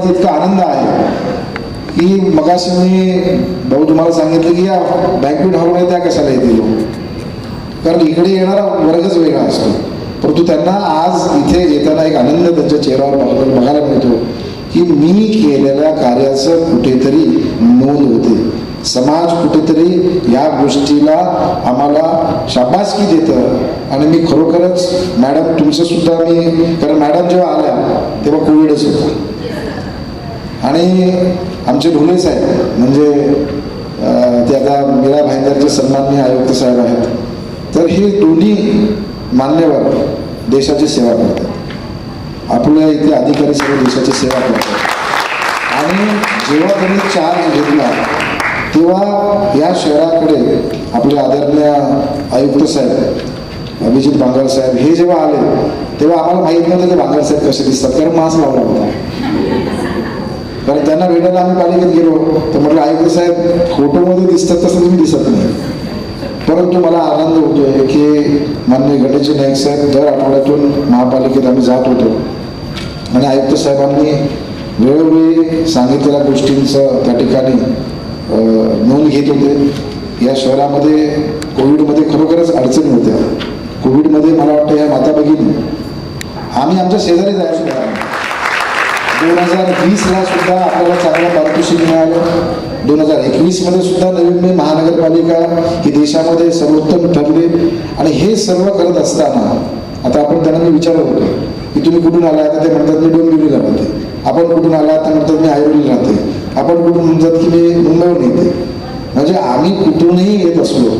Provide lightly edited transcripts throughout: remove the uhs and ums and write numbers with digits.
मनामध्ये इतका आनंद आहे की मगाशी मी भाऊ तुम्हाला सांगितलं की या बँक्वेट हॉलमध्ये त्या कशाला येतील लोक, कारण इकडे येणारा वर्गच वेगळा असतो. परंतु त्यांना आज इथे येताना एक आनंद त्यांच्या चेहऱ्यावर बघायला मिळतो की मी केलेल्या कार्याचं कुठेतरी नोंद होते. समाज कुठेतरी या गोष्टीला आम्हाला शाबासकी देतं. आणि मी खरोखरच मॅडम तुमचं सुद्धा मी, कारण मॅडम जेव्हा आल्या तेव्हा कोविडच होता आणि आमचे ढोले साहेब म्हणजे ते आता मीरा भाईंदरचे सन्माननीय आयुक्त साहेब आहेत, तर हे दोन्ही मान्यवर देशाची सेवा करतात. आपल्या इथे अधिकारी सर्व देशाची सेवा करतात. आणि जेव्हा त्यांनी चार्ज घेतला तेव्हा या शहराकडे आपले आदरणीय आयुक्त साहेब अभिजित बांगर साहेब हे जेव्हा आले तेव्हा आम्हाला माहीत नव्हतं की बांगर साहेब कसे दिसतात, कारण मास्क लावला होता. कारण त्यांना भेटायला आम्ही पालिकेत गेलो तर म्हटलं आयुक्त साहेब फोटोमध्ये दिसतात तसं तुम्ही दिसत नाही. परंतु मला आनंद होतोय की माननीय गणेशजी नाईक साहेब दर आठवड्यातून महापालिकेत आम्ही जात होतो आणि आयुक्त साहेबांनी वेळोवेळी सांगितलेल्या गोष्टींचं त्या ठिकाणी नोंद घेत होते. या शहरामध्ये कोविडमध्ये खरोखरच अडचणी होत्या. कोविडमध्ये मला वाटतं या माता भगिनी आम्ही आमच्या शेजारी जायचो. 2020ला सुद्धा आपल्याला चांगलं पारितोषिक मिळालं. 2021मध्ये सुद्धा नवी मुंबई महानगरपालिका ही देशामध्ये सर्वोत्तम ठरली. आणि हे सर्व करत असताना आता आपण त्यांना मी विचारत होतो की तुम्ही कुठून आला, तर ते म्हणतात मी डोंबिवलीला राहते. आपण कुठून आला तर म्हणतात मी ऐरोलीला राहते. आपण कुठून म्हणतात की मी मुंबईहून येते. म्हणजे आम्ही कुठूनही येत असलो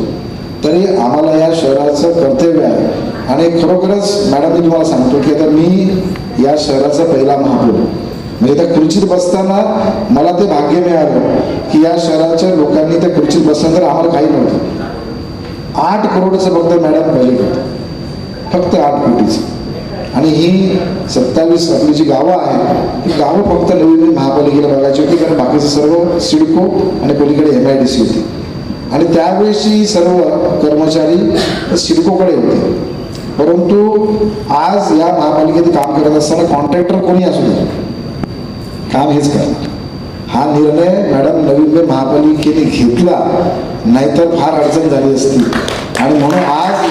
तरी आम्हाला या शहराचं कर्तव्य आहे. आणि खरोखरच मॅडम मी तुम्हाला सांगतो की आता मी या शहराचा पहिला महापौर, म्हणजे त्या खुर्चीत बसताना मला ते भाग्य मिळालं की या शहराच्या लोकांनी त्या खुर्चीत बसल्यानंतर आम्हाला काही नव्हतं. 8 करोडचं फक्त मॅडम बजेट होतं, फक्त 8 कोटीचं. आणि ही 27 आपली जी गावं आहेत ही गावं फक्त नवी मुंबई महापालिकेला बघायची होती, कारण बाकीचं सर्व सिडको आणि पलीकडे MIDC होती. आणि त्यावेळेसही सर्व कर्मचारी सिडकोकडे होते. परंतु आज या महापालिकेत काम करत असताना कॉन्ट्रॅक्टर कोणी असू दे काम हेच करणार. हा निर्णय मॅडम नवी मुंबई महापालिकेने घेतला, नाहीतर फार अडचण झाली असती. आणि म्हणून आज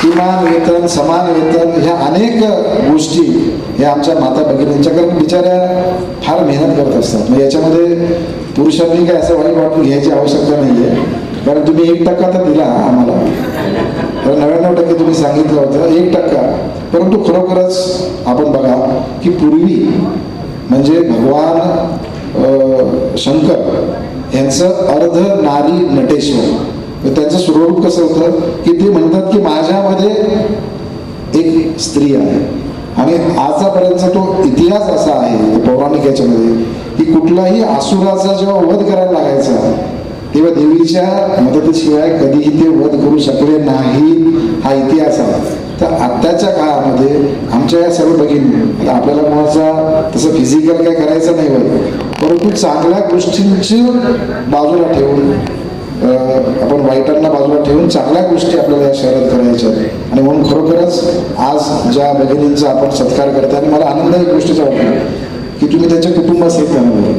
किमान वेतन, समान वेतन ह्या अनेक गोष्टी ह्या आमच्या माता भगिनींच्या, कारण बिचाऱ्या फार मेहनत करत असतात. म्हणजे याच्यामध्ये पुरुषांनी काय असं वाईट वाटून घ्यायची आवश्यकता नाही आहे, कारण तुम्ही 1% तर दिला आम्हाला, तर 99% तुम्ही सांगितलं होतं 1%. परंतु खरोखरच आपण बघा की पूर्वी म्हणजे भगवान शंकर यांचं अर्ध नारी नटेश्वर, त्यांचं स्वरूप कसं होतं की ते म्हणतात की माझ्यामध्ये एक स्त्री आहे. आणि आजपर्यंतचा तो इतिहास असा आहे पौराणिक याच्यामध्ये की कुठलाही असुराचा जेव्हा वध करायला लागायचा तेव्हा देवीच्या मदतीशिवाय कधीही ते वध करू शकले नाही, हा इतिहास आहे. तर आत्ताच्या काळामध्ये आमच्या या सर्व भगिनी, आपल्याला कोणाचा तसं फिजिकल काय करायचं नाही होत, परंतु चांगल्या गोष्टींची बाजूला ठेवून आपण वाईटांना बाजूला ठेवून चांगल्या गोष्टी आपल्याला या शहरात करायच्या. आणि म्हणून खरोखरच आज ज्या भगिनींचा आपण सत्कार करताय आणि मला आनंद एक गोष्टीचा वाटतो की तुम्ही त्यांच्या कुटुंबासहित त्यांना,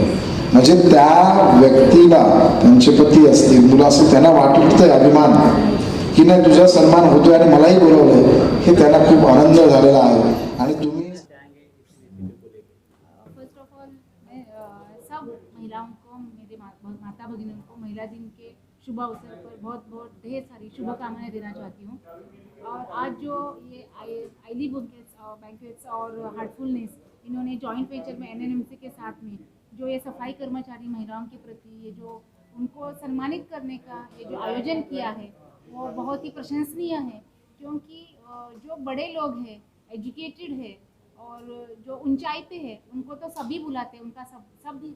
म्हणजे त्या व्यक्तीला त्यांचे पती असतील, मुलं असतील, त्यांना वाटतंय अभिमान की नाही तुझा सन्मान होतोय आणि मलाही बोलवलंय, हे त्यांना खूप आनंद झालेला आहे. आणि तुम्ही फर्स्ट ऑफ ऑल मैं सब महिलाओं को, मेरे माता भगिनों को महिला दिन के शुभ अवसर पर बहुत बहुत ढेर सारी शुभकामनाएं देना चाहती हूँ. और आज जो ये आईली बैंक्वेट्स और हार्टफुलनेस इन्होंने जॉइंट वेंचर में NNMC के साथ में जो ये सफाई कर्मचारी महिलाओं के प्रति ये जो उनको सम्मानित करने का ये जो आयोजन किया है वो बहुत ही प्रशंसनीय है. क्योंकि जो बड़े लोग हैं, एजुकेटेड है और जो ऊंचाई पे है उनको तो सभी बुलाते हैं, उनका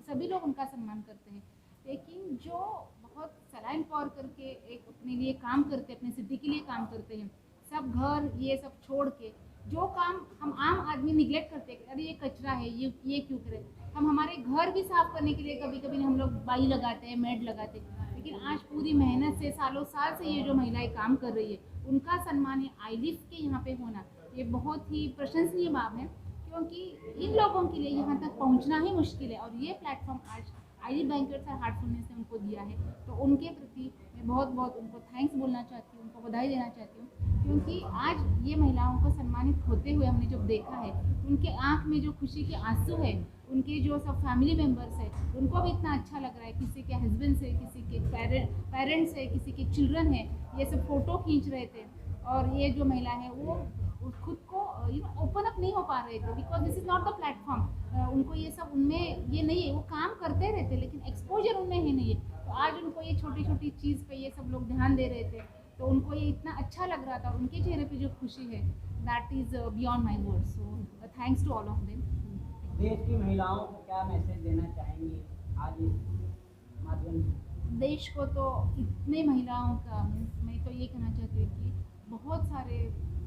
सभी लोग उनका सम्मान करते हैं. लेकिन जो बहुत सलाइन पॉर करके एक अपने लिए काम करते हैं, अपने सिटी के लिए काम करते हैं, सब घर ये सब छोड़ के जो काम हम आम आदमी निगलेक्ट करते हैं, अरे ये कचरा है, ये क्यों करें. हम हमारे घर भी साफ करने के लिए कभी कभी हम लोग बाई लगाते हैं, मेड लगाते हैं. लेकिन आज पूरी मेहनत से सालों साल से ये जो महिलाएं काम कर रही है उनका सम्मान है आईलिफ के यहाँ पे होना, ये बहुत ही प्रशंसनीय बात है. क्योंकि इन लोगों के लिए यहाँ तक पहुँचना ही मुश्किल है और ये प्लेटफॉर्म आज आईडी बैंकर्स और हार्टफुलनेस ने उनको दिया है। तो उनके प्रति मैं बहुत बहुत उनको थैंक्स बोलना चाहती हूँ, उनको बधाई देना चाहती हूँ, क्योंकि आज ये महिलाओं को सम्मानित होते हुए हमने जब देखा है, उनके आँख में जो खुशी के आंसू है, उनके जो सब फैमिली मेम्बर्स है, उनको भी इतना अच्छा लग रहा है। किसी के हस्बैंड है, किसी के पेरेंट्स है, किसी के चिल्ड्रन है, ये सब फोटो खींच रहे थे और ये जो महिला है वो खुद को ओपन अप नहीं हो पा रहे थे because this is not the platform. उनको ये सब उनमें ये नहीं है, वो काम करते रहते लेकिन एक्सपोजर उनमें ही नहीं है। तो आज उनको ये छोटी छोटी चीज़ पे ये सब लोग ध्यान दे रहे थे, तो उनको ये इतना अच्छा लग रहा था, उनके चेहरे पे जो खुशी है that is beyond my words. So thanks to all of them. देश की महिलाओं को क्या मैसेज देना चाहेंगी आज इस माध्यम से? देश को तो इतने महिलाओं का मैं तो ये कहना चाहती हूँ कि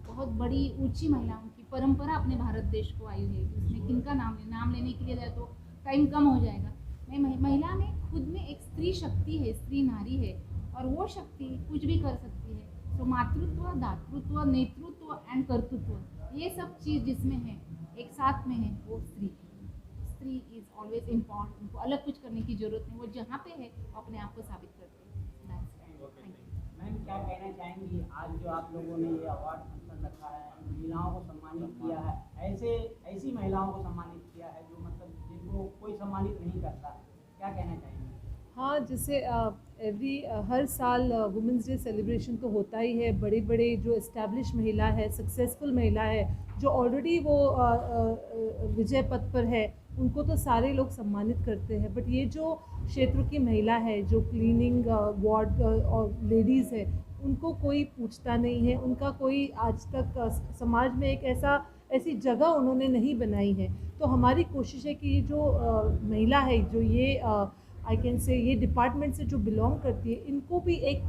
बहुत बड़ी ऊंची महिलाओं की परंपरा अपने भारत देश को आई है। उसमें किनका नाम लेने के लिए जाए तो टाइम कम हो जाएगा। महिला में खुद में एक स्त्री शक्ति है, स्त्री नारी है और वो शक्ति कुछ भी कर सकती है। तो मातृत्व, दातृत्व, नेतृत्व एंड कर्तृत्व, ये सब चीज़ जिसमें है एक साथ में है वो स्त्री इज ऑलवेज इम्पॉर्टेंट। उनको अलग कुछ करने की जरूरत नहीं, वो जहाँ पे है अपने आप को साबित करते हैं। मैम क्या कहना चाहेंगी, आज जो आप लोगों ने ये अवार्ड फंक्शन रखा है, महिलाओं को सम्मानित किया है, ऐसी महिलाओं को सम्मानित किया है जो मतलब जिनको कोई सम्मानित नहीं करता, क्या कहना चाहेंगे? हाँ, जैसे हर साल वुमेंस डे सेलिब्रेशन तो होता ही है। बड़े बड़े जो इस्टेब्लिश महिला है, सक्सेसफुल महिला है, जो ऑलरेडी वो विजय पथ पर है, उनको तो सारे लोग सम्मानित करते हैं। बट ये जो क्षेत्र की महिला है, जो क्लीनिंग वार्ड और लेडीज़ है, उनको कोई पूछता नहीं है। उनका कोई आज तक समाज में एक ऐसी जगह उन्होंने नहीं बनाई है। तो हमारी कोशिश है कि ये जो महिला है, जो ये आई कैन से ये डिपार्टमेंट से जो बिलोंग करती है, इनको भी एक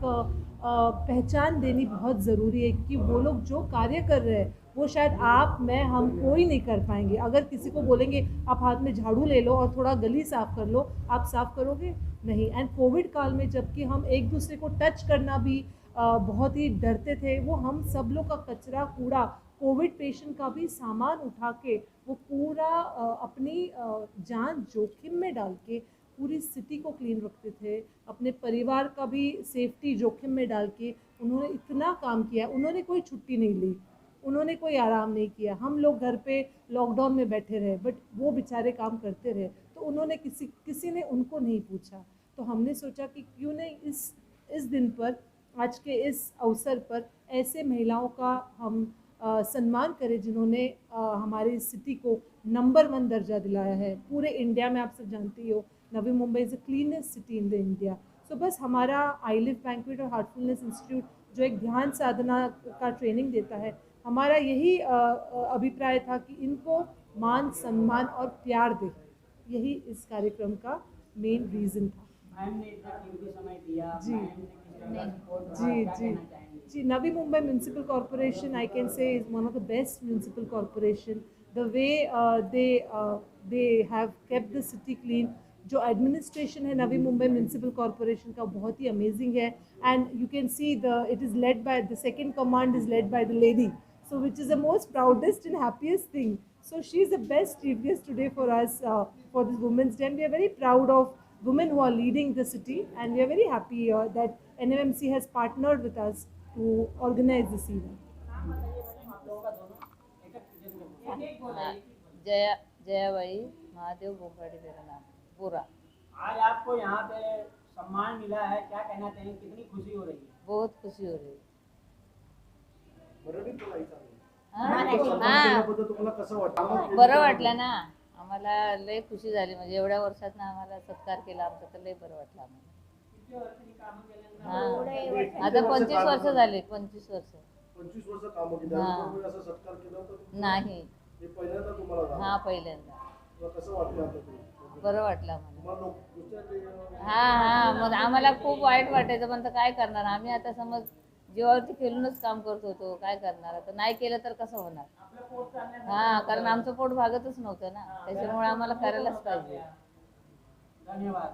पहचान देनी बहुत ज़रूरी है कि वो लोग जो कार्य कर रहे हैं वो शायद आप, मैं, हम कोई नहीं कर पाएंगे। अगर किसी को बोलेंगे आप हाथ में झाड़ू ले लो और थोड़ा गली साफ़ कर लो, आप साफ़ करोगे? नहीं। एंड कोविड काल में जबकि हम एक दूसरे को टच करना भी बहुत ही डरते थे, वो हम सब लोग का कचरा कूड़ा, कोविड पेशेंट का भी सामान उठा के वो पूरा अपनी जान जोखिम में डाल के पूरी सिटी को क्लीन रखते थे। अपने परिवार का भी सेफ्टी जोखिम में डाल के उन्होंने इतना काम किया। उन्होंने कोई छुट्टी नहीं ली, उन्होंने कोई आराम नहीं किया। हम लोग घर पे लॉकडाउन में बैठे रहे, बट वो बेचारे काम करते रहे। तो उन्होंने किसी ने उनको नहीं पूछा। तो हमने सोचा कि क्यों नहीं इस दिन पर, आज के इस अवसर पर ऐसे महिलाओं का हम सम्मान करें जिन्होंने हमारी सिटी को नंबर 1 दर्जा दिलाया है पूरे इंडिया में। आप सब जानते ही हो, Navi Mumbai is the cleanest city in the India. So बस हमारा आई लिव बैंक्वेट और हार्टफुलनेस इंस्टीट्यूट जो एक ध्यान साधना का ट्रेनिंग देता है, हमारा यही अभिप्राय था कि इनको मान, सम्मान और प्यार दे। यही इस कार्यक्रम का मेन रीज़न था। मैम ने इतना कीमती समय दिया, जी। मैम ने किस तरह सपोर्ट रहा, जी क्या जी कहना चाहेंगे? जी Navi Mumbai municipal corporation I can say is one of the best municipal corporation. The way they have kept the city clean. जो एडमिनिस्ट्रेशन है नवी मुंबई म्यूनसिपल कॉरपोरेशन का बहुत ही अमेजिंग है। And you can see it is led by the second command is led by the lady, so which is the most proudest and happiest thing. So she is the best chief guest today for us for this Women's Day, and we are very proud of women who are leading the city, and we are very happy that NMMC has partnered with us to organize this event. Jayabai Mahadev Bokadi मेरा नाम पूरा। आज आपको यहाँ पे सम्मान मिला है, क्या कहना चाहिए, कितनी खुशी हो रही है? बहुत खुशी हो रही है। तुम्हाला कसं वाटतं? बरं वाटलं ना, आम्हाला लय खुशी झाली। म्हणजे एवढ्या वर्षात ना आम्हाला सत्कार केला आमचा, तर लय बरं वाटलं आम्हाला। हा, आता 25 वर्ष झाले, 25 वर्ष 25 वर्ष काम केली, असं सत्कार केला होता नाही। हे पहिल्यांदा तुम्हाला झालं? हा, पहिल्यांदा। तुला कसं वाटलं आता ते? बरं वाटलं आम्हाला। तुम्हाला दुसऱ्या हा, मग आम्हाला खूप वाईट वाटायचं, पण तर काय करणार आम्ही आता, समज जीवावरती खेळूनच काम करत होतो, काय करणार आता, नाही केलं तर कसं होणार? हा, कारण आमचं पोट भागतच नव्हतं ना, त्याच्यामुळे आम्हाला करायलाच पाहिजे। धन्यवाद।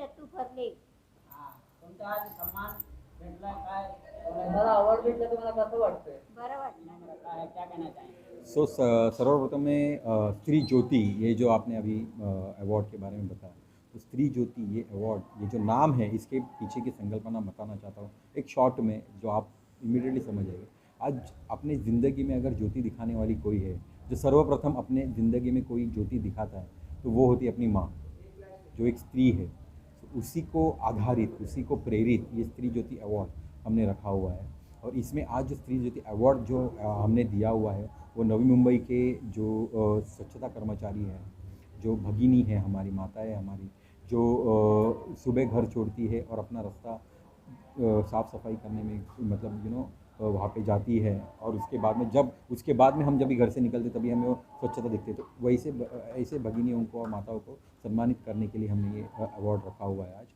दत्तू फरले। हा, तुमचा आज सम्मान भेटला, काय मला अवॉर्ड भेटलं, तुम्हाला कसं वाटतंय? बरं वाटलं। काय क्या कहना चाहेंगे? सर्वप्रथम में स्त्री ज्योति, ये जो आपने अभी अवार्ड के बारे में बताया, तो स्त्री ज्योति ये अवार्ड, ये जो नाम है, इसके पीछे की संकल्पना बताना चाहता हूँ एक शॉर्ट में, जो आप इमीडिएटली समझ जाएंगे। आज अपने ज़िंदगी में अगर ज्योति दिखाने वाली कोई है, जो सर्वप्रथम अपने ज़िंदगी में कोई ज्योति दिखाता है, तो वो होती है अपनी माँ, जो एक स्त्री है। तो उसी को आधारित, उसी को प्रेरित ये स्त्री ज्योति अवार्ड हमने रखा हुआ है। और इसमें आज जो स्त्री ज्योति अवार्ड जो हमने दिया हुआ है, वो नवी मुंबई के जो स्वच्छता कर्मचारी हैं, जो भगिनी है, हमारी माता है, हमारी जो सुबह घर छोड़ती है और अपना रास्ता साफ़ सफाई करने में, मतलब वहाँ पे जाती है, और उसके बाद में हम जब भी घर से निकलते तभी हमें वो स्वच्छता दिखती है। तो वैसे ऐसे भगिनियों को और माताओं को सम्मानित करने के लिए हमने ये अवार्ड रखा हुआ है आज।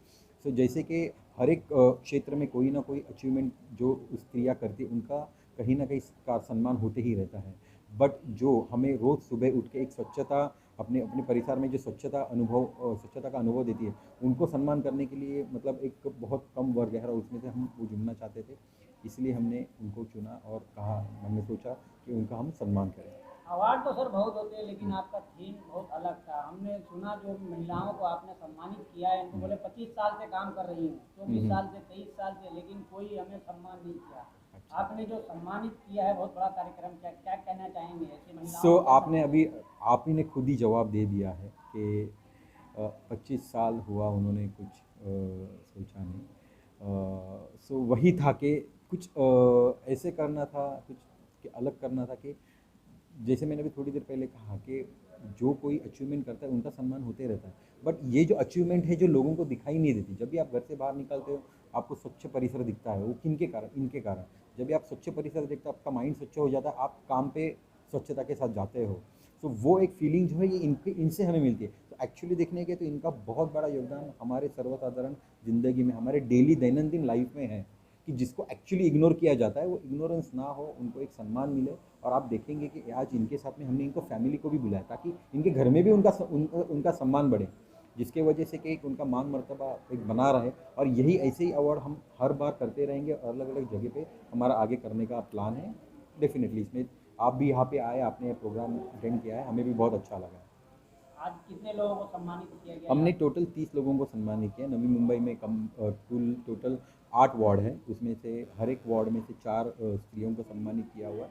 सो जैसे कि हर एक क्षेत्र में कोई ना कोई अचीवमेंट जो स्त्रियाँ करती है, उनका कहीं ना कहीं का सम्मान होते ही रहता है। बट जो हमें रोज़ सुबह उठ के एक स्वच्छता अपने अपने परिसर में जो स्वच्छता का अनुभव देती है, उनको सम्मान करने के लिए मतलब एक बहुत कम वर्ग है और उसमें से हम वो चुनना चाहते थे, इसलिए हमने उनको चुना और कहा, हमने सोचा कि उनका हम सम्मान करें। अवार्ड तो सर बहुत होते हैं, लेकिन आपका थीम बहुत अलग था। हमने सुना जो महिलाओं को आपने सम्मानित किया है, इनको बोले 25 साल से काम कर रही हूँ, 24 साल से, 23 साल से, लेकिन कोई हमें सम्मान नहीं किया। आपने जो सम्मानित किया है, बहुत बड़ा कार्यक्रम, क्या क्या कहना चाहेंगे ऐसी महिलाओं को? आपने अभी आप ही ने खुद ही जवाब दे दिया है कि 25 साल हुआ उन्होंने कुछ सोचा नहीं। वही था कि कुछ ऐसे करना था, कुछ कि अलग करना था, कि जैसे मैंने अभी थोड़ी देर पहले कहा कि जो कोई अचीवमेंट करता है उनका सम्मान होते रहता है, बट ये जो अचीवमेंट है जो लोगों को दिखाई नहीं देती, जब भी आप घर से बाहर निकलते हो आपको स्वच्छ परिसर दिखता है, वो किनके कारण? इनके कारण। जब भी आप स्वच्छ परिसर देखते हो, आपका माइंड स्वच्छ हो जाता है, आप काम पे स्वच्छता के साथ जाते हो। वो एक फीलिंग जो है ये इनसे हमें मिलती है। तो एक्चुअली देखने के तो इनका बहुत बड़ा योगदान हमारे सर्वसाधारण ज़िंदगी में, हमारे डेली दैनंदिन लाइफ में है, कि जिसको एक्चुअली इग्नोर किया जाता है, वो इग्नोरेंस ना हो, उनको एक सम्मान मिले। और आप देखेंगे कि आज इनके साथ में हमने इनको फैमिली को भी बुलाया, ताकि इनके घर में भी उनका सम्मान बढ़े, जिसके वजह से कि एक उनका मान मर्तबा एक बना रहे। और यही ऐसे ही अवार्ड हम हर बार करते रहेंगे, और अलग अलग जगह पे हमारा आगे करने का प्लान है। डेफिनेटली इसमें आप भी यहाँ पे आए, आपने प्रोग्राम अटेंड किया है, हमें भी बहुत अच्छा लगा। आज कितने लोगों को सम्मानित किया गया? हमने टोटल 30 लोगों को सम्मानित किया। नवी मुंबई में टोटल 8 वार्ड है, उसमें से हर एक वार्ड में से 4 स्त्रियों को सम्मानित किया हुआ है,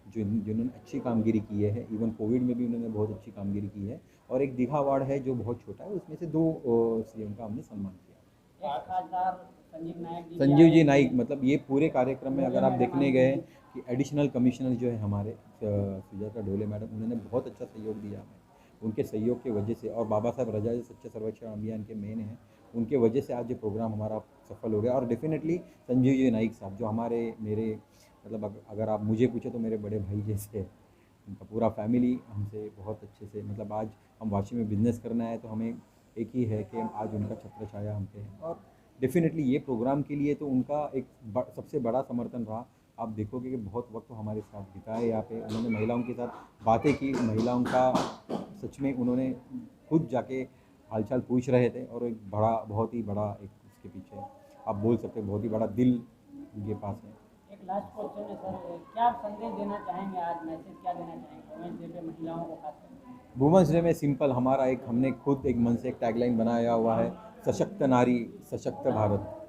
जिन्होंने अच्छी कामगिरी की है। इवन कोविड में भी उन्होंने बहुत अच्छी कामगिरी की है। और एक दीघा वार्ड है जो बहुत छोटा है, उसमें से 2 स्त्रियों का हमने सम्मान किया। एक खासदार संजीव नायक जी संजीव जी नाइक, मतलब ये पूरे कार्यक्रम में अगर आप देखने गए कि एडिशनल कमिश्नर जो है हमारे सुजाता ढोले मैडम, उन्होंने बहुत अच्छा सहयोग दिया हमें। उनके सहयोग की वजह से, और बाबा साहब रजा स्वच्छ सर्वेक्षण अभियान के मेन हैं, उनके वजह से आज ये प्रोग्राम हमारा सफल हो गया। और डेफिनेटली संजीव जी नाइक साहब जो मेरे मतलब अगर आप मुझे पूछे तो मेरे बड़े भाई जैसे हैं। उनका पूरा फैमिली हमसे बहुत अच्छे से, मतलब आज हम वाशी में बिजनेस करना है तो हमें एक ही है कि आज उनका छत्र छाया हम पे है। और डेफिनेटली ये प्रोग्राम के लिए तो उनका एक सबसे बड़ा समर्थन रहा। आप देखोगे कि बहुत वक्त तो हमारे साथ बिताए यहाँ पे, उन्होंने महिलाओं के साथ बातें की, महिलाओं का सच में उन्होंने खुद जाके हालचाल पूछ रहे थे। और एक बहुत ही बड़ा एक उसके पीछे आप बोल सकते हैं बहुत ही बड़ा दिल उनके पास है। एक लास्ट क्वेश्चन है सर, क्या संदेश देना चाहेंगे आज, मैसेज क्या देना चाहेंगे वुमेन्स डे पे महिलाओं को खासकर? वुमेंस डे में सिंपल हमारा हमने खुद एक मन से एक टैगलाइन बनाया हुआ है, सशक्त नारी सशक्त भारत।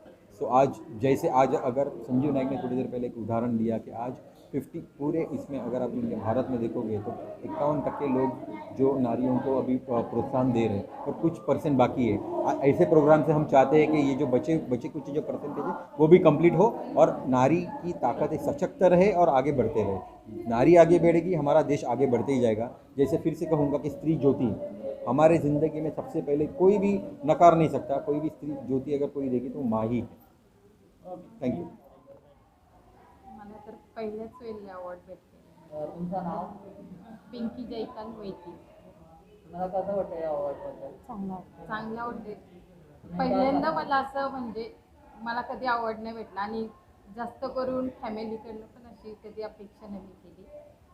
आज जैसे आज अगर संजीव नाइक ने थोड़ी देर पहले एक उदाहरण दिया कि आज 50 पूरे इसमें अगर आप इंडिया भारत में देखोगे तो 51% लोग जो नारियों को अभी प्रोत्साहन दे रहे हैं, और कुछ परसेंट बाकी है। ऐसे प्रोग्राम से हम चाहते हैं कि ये जो बचे कुछ जो परसेंटेज है वो भी कंप्लीट हो, और नारी की ताकत एक सशक्त रहे और आगे बढ़ते रहे। नारी आगे बढ़ेगी, हमारा देश आगे बढ़ते ही जाएगा। जैसे फिर से कहूँगा कि स्त्री ज्योति हमारे ज़िंदगी में सबसे पहले कोई भी नकार नहीं सकता, कोई भी स्त्री ज्योति अगर कोई देगी तो माँ ही है। थँक्यू। मला तर पहिल्याच वेळी अवॉर्ड भेटले. तुमचं नाव? पिंकी जयकांत वैती. तुम्हाला कसं वाटतं या अवॉर्डबद्दल? चांगला वाटते. पहिल्यांदा मला असं म्हणजे मला कधी अवॉर्ड नाही भेटला, आणि जास्त करून फॅमिलीकडनं पण अशी कधी अपेक्षा नाही केली.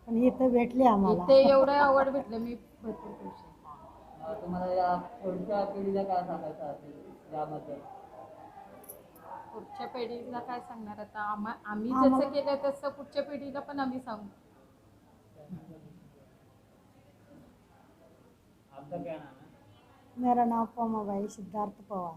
पण इथं भेटले आम्हाला. इथे एवढं अवॉर्ड भेटलं, मी भरपूर खुश आहे. तुम्हाला या पुढच्या पिढीला काय सांगायचं असेल याबद्दल? पुढच्या पिढीला काय सांगणार आता, आम्ही जसं केलं तसं पुढच्या पिढीला पण आम्ही सांगू. आपका क्या नाम है? मेरा नाम पमाबाई सिद्धार्थ पवार।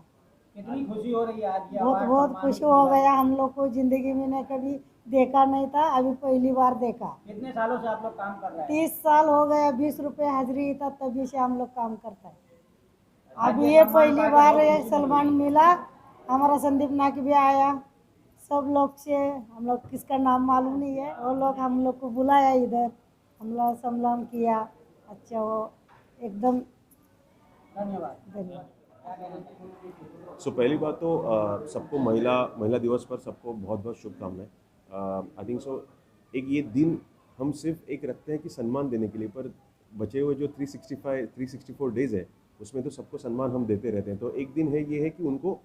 कितनी खुशी हो रही है आज ये बहुत अवार्ड बहुत सम्मानित खुश हो मिला? गया, हम लोग को जिंदगी में ने कभी देखा नहीं था, अभी पहली बार देखा। कितने सालों से आप लोग काम कर रहे हैं? 30 साल हो गया, 20 रुपए हाजिरी था, तभी से हम लोग काम करता है। आज अभी ये सम्मान पहली पाके बार बहुत ये खुशी सलमान मिली। मिला, हमारा संदीप नाक भी आया, सब लोग से हम लोग किसका नाम मालूम नहीं है, वो लोग हम लोग को बुलाया इधर, हम लोग सम्मान किया। अच्छा वो एकदम धन्यवाद। धन्यवाद। पहली बात तो सबको महिला दिवस पर सबको बहुत बहुत शुभकामनाएं। आई थिंक सो एक ये दिन हम सिर्फ एक रखते हैं कि सम्मान देने के लिए, पर बचे हुए जो 364 डेज़ है उसमें तो सबको सम्मान हम देते रहते हैं। तो एक दिन है ये है कि उनको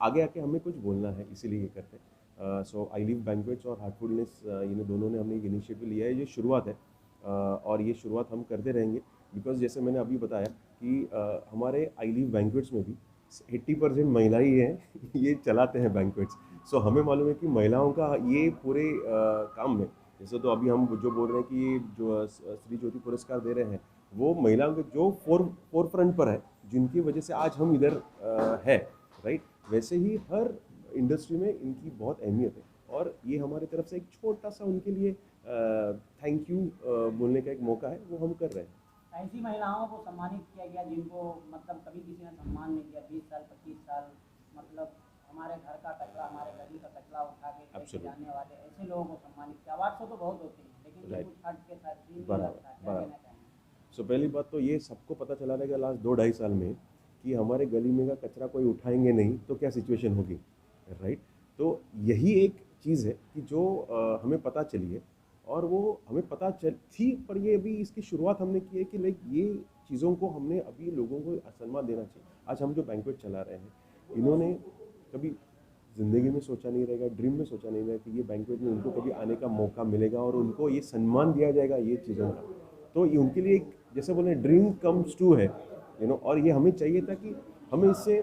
आगे आके हमें कुछ बोलना है, इसीलिए ये करते हैं। सो आई लिव बैंक्वेट्स और हार्टफुलनेस ये दोनों ने हमने एक इनिशिएटिव लिया है, ये शुरुआत है और ये शुरुआत हम करते रहेंगे। बिकॉज जैसे मैंने अभी बताया कि हमारे आई लिव बैंक्वेट्स में भी 80% महिला ही हैं ये चलाते हैं बैंक्वेट्स। सो हमें मालूम है कि महिलाओं का ये पूरे काम में, जैसे तो अभी हम जो बोल रहे हैं कि ये जो श्री ज्योति पुरस्कार दे रहे हैं वो महिलाओं के जो फोर फ्रंट पर है, जिनकी वजह से आज हम इधर है, राइट। वैसे ही हर इंडस्ट्री में इनकी बहुत अहमियत है और ये हमारी तरफ से एक छोटा सा उनके लिए थैंक यू बोलने का एक मौका है, वो हम कर रहे हैं। ऐसी महिलाओं को सम्मानित किया गया जिनको मतलब कभी किसी ने सम्मान नहीं दिया, 20 साल 25 साल मतलब हमारे घर का कचरा, हमारे गली का कचरा उठा के लेके जाने वाले ऐसे लोगों को सम्मानित किया। अवार्ड तो बहुत होते हैं लेकिन ये कुछ हट के साथ दिन नहीं लगता है। क्या कहना चाहेंगे? सो पहली बात तो ये सबको पता चला रहेगा लास्ट 2-2.5 साल में कि हमारे गली में का कचरा कोई उठाएंगे नहीं तो क्या सिचुएशन होगी, राइट। तो यही एक चीज़ है कि जो हमें पता चली है और वो हमें पता चल थी, पर ये अभी इसकी शुरुआत हमने की है कि लाइक ये चीज़ों को हमने अभी लोगों को सम्मान देना चाहिए। आज हम जो बैंक्वेट चला रहे हैं, इन्होंने कभी ज़िंदगी में सोचा नहीं रहेगा, ड्रीम में सोचा नहीं रहेगा कि ये बैंक्वेट में उनको कभी आने का मौका मिलेगा और उनको ये सम्मान दिया जाएगा ये चीज़ों का। तो ये उनके लिए एक जैसे बोले ड्रीम कम्स ट्रू है, और ये हमें चाहिए था कि हमें इससे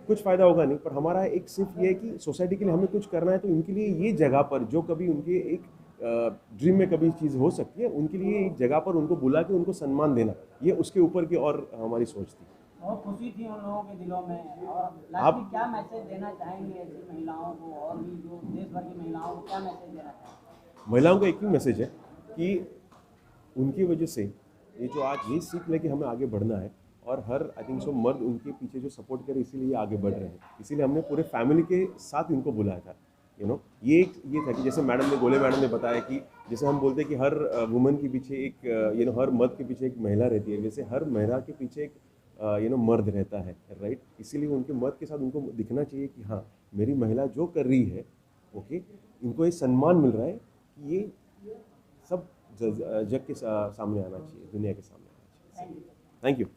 कुछ फ़ायदा होगा नहीं, पर हमारा एक सिर्फ ये है कि सोसाइटी के लिए हमें कुछ करना है। तो इनके लिए ये जगह पर जो कभी उनके एक ड्रीम में कभी चीज़ हो सकती है, उनके लिए एक जगह पर उनको बुला के उनको सम्मान देना, ये उसके ऊपर की और हमारी सोच थी। बहुत खुशी थी उन लोगों के दिलों में। और आप लास्ट क्या मैसेज देना चाहेंगे ऐसी महिलाओं को और भी जो देश भर की महिलाओं को क्या मैसेज देना चाहेंगे? महिलाओं का एक ही मैसेज है कि उनकी वजह से ये जो आज ये सीख लेके हमें आगे बढ़ना है और हर आई थिंक सो मर्द उनके पीछे जो सपोर्ट करे, इसीलिए आगे बढ़ रहे हैं। इसीलिए हमने पूरे फैमिली के साथ इनको बुलाया था। ये था कि जैसे गोले मैडम ने बताया कि जैसे हम बोलते हैं कि हर वुमन के पीछे एक हर मर्द के पीछे एक महिला रहती है, वैसे हर महिला के पीछे एक मर्द रहता है, राइट। इसीलिए उनके मर्द के साथ उनको दिखना चाहिए कि हाँ मेरी महिला जो कर रही है, ओके, इनको ये सम्मान मिल रहा है कि ये सब जग के सामने आना चाहिए, दुनिया के सामने आना चाहिए। Thank you.